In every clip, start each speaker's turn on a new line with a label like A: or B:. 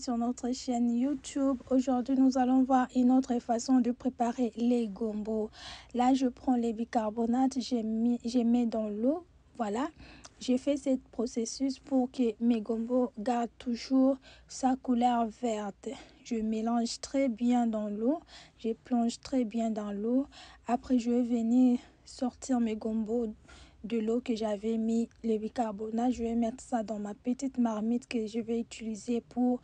A: sur notre chaîne YouTube. Aujourd'hui, nous allons voir une autre façon de préparer les gombo. Là, je prends les bicarbonates, je mets dans l'eau. Voilà, j'ai fait ce processus pour que mes gombo gardent toujours sa couleur verte. Je mélange très bien dans l'eau, je plonge très bien dans l'eau. Après, je vais venir sortir mes gombo de l'eau que j'avais mis le bicarbonate. Je vais mettre ça dans ma petite marmite que je vais utiliser pour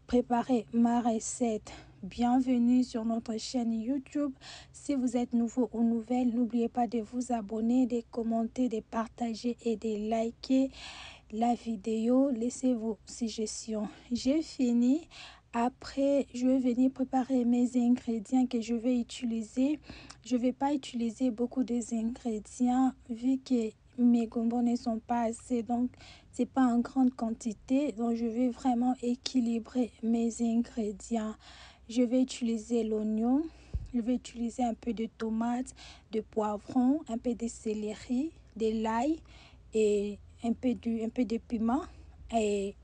A: préparer ma recette. Bienvenue sur notre chaîne YouTube. Si vous êtes nouveau ou nouvelle, n'oubliez pas de vous abonner, de commenter, de partager et de liker la vidéo. Laissez vos suggestions. J'ai fini. Après, je vais venir préparer mes ingrédients que je vais utiliser. Je ne vais pas utiliser beaucoup d'ingrédients vu que mes gombo ne sont pas assez, donc c'est pas en grande quantité. Donc je vais vraiment équilibrer mes ingrédients. Je vais utiliser l'oignon, je vais utiliser un peu de tomate, de poivron, un peu de céleri, de l'ail et un peu de piment et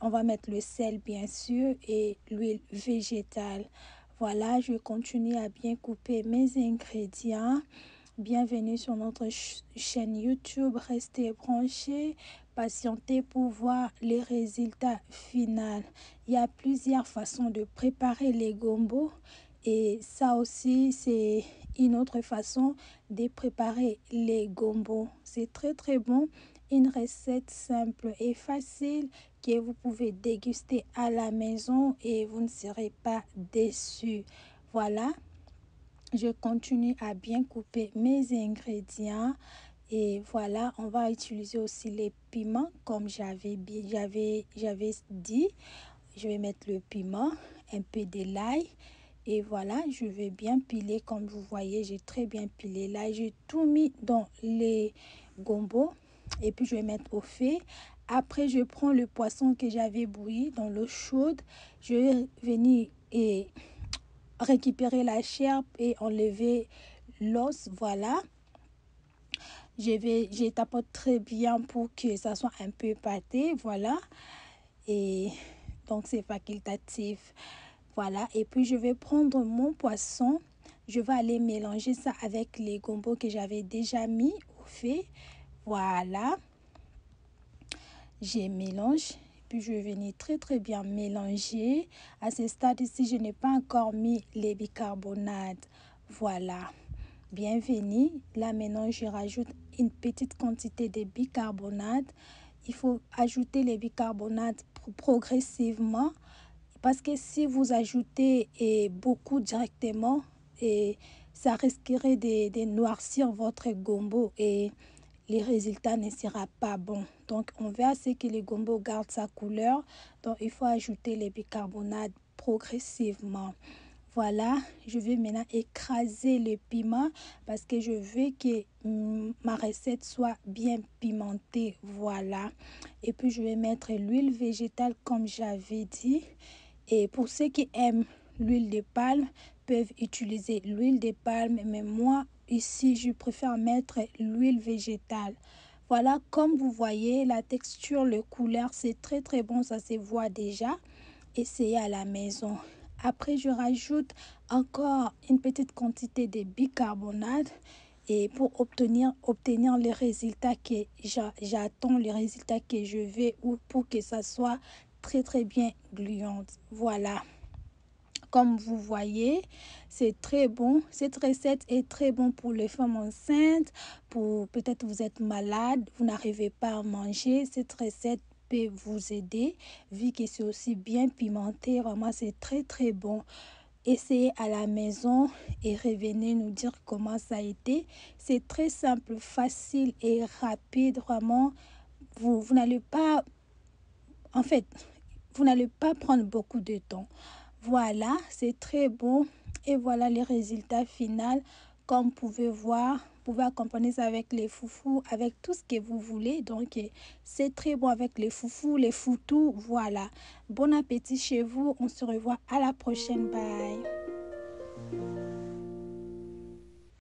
A: on va mettre le sel bien sûr et l'huile végétale. Voilà, je continue à bien couper mes ingrédients. Bienvenue sur notre chaîne YouTube. Restez branchés, patientez pour voir les résultats finaux. Il y a plusieurs façons de préparer les gombo et ça aussi c'est une autre façon de préparer les gombo. C'est très bon. Une recette simple et facile que vous pouvez déguster à la maison et vous ne serez pas déçus. Voilà, je continue à bien couper mes ingrédients et voilà, on va utiliser aussi les piments comme j'avais dit. Je vais mettre le piment, un peu de l'ail. Et voilà, je vais bien piler comme vous voyez, j'ai très bien pilé. Là, j'ai tout mis dans les gombo et puis je vais mettre au feu. Après, je prends le poisson que j'avais bouilli dans l'eau chaude. Je vais venir et récupérer la chair et enlever l'os. Voilà. Je tapote très bien pour que ça soit un peu pâté. Voilà. Et donc, c'est facultatif. Voilà, et puis je vais prendre mon poisson, je vais aller mélanger ça avec les gombo que j'avais déjà mis au feu. Voilà, je mélange, puis je vais venir très bien mélanger. À ce stade ici, je n'ai pas encore mis les bicarbonates. Voilà, bienvenue. Là maintenant, je rajoute une petite quantité de bicarbonate. Il faut ajouter les bicarbonates progressivement. Parce que si vous ajoutez beaucoup directement, ça risquerait de noircir votre gombo et les résultats ne seront pas bons. Donc, on veut assez que le gombo garde sa couleur. Donc, il faut ajouter les bicarbonates progressivement. Voilà, je vais maintenant écraser le piment parce que je veux que ma recette soit bien pimentée. Voilà. Et puis, je vais mettre l'huile végétale comme j'avais dit. Et pour ceux qui aiment l'huile de palme, peuvent utiliser l'huile de palme. Mais moi, ici, je préfère mettre l'huile végétale. Voilà, comme vous voyez, la texture, le couleur, c'est très bon. Ça se voit déjà. Essayez à la maison. Après, je rajoute encore une petite quantité de bicarbonate. Et pour obtenir les résultats que j'attends, les résultats que je veux, ou pour que ça soit très bien gluante. Voilà, comme vous voyez, c'est très bon. Cette recette est très bon pour les femmes enceintes, pour peut-être vous êtes malade, vous n'arrivez pas à manger. Cette recette peut vous aider vu que c'est aussi bien pimenté. Vraiment, c'est très bon. Essayez à la maison et revenez nous dire comment ça a été. C'est très simple, facile et rapide. Vraiment, vous n'allez pas, en fait, vous n'allez pas prendre beaucoup de temps. Voilà, c'est très bon. Et voilà les résultats finaux. Comme vous pouvez voir, vous pouvez accompagner ça avec les foufous, avec tout ce que vous voulez. Donc, c'est très bon avec les foufous, les foutous. Voilà. Bon appétit chez vous. On se revoit à la prochaine. Bye.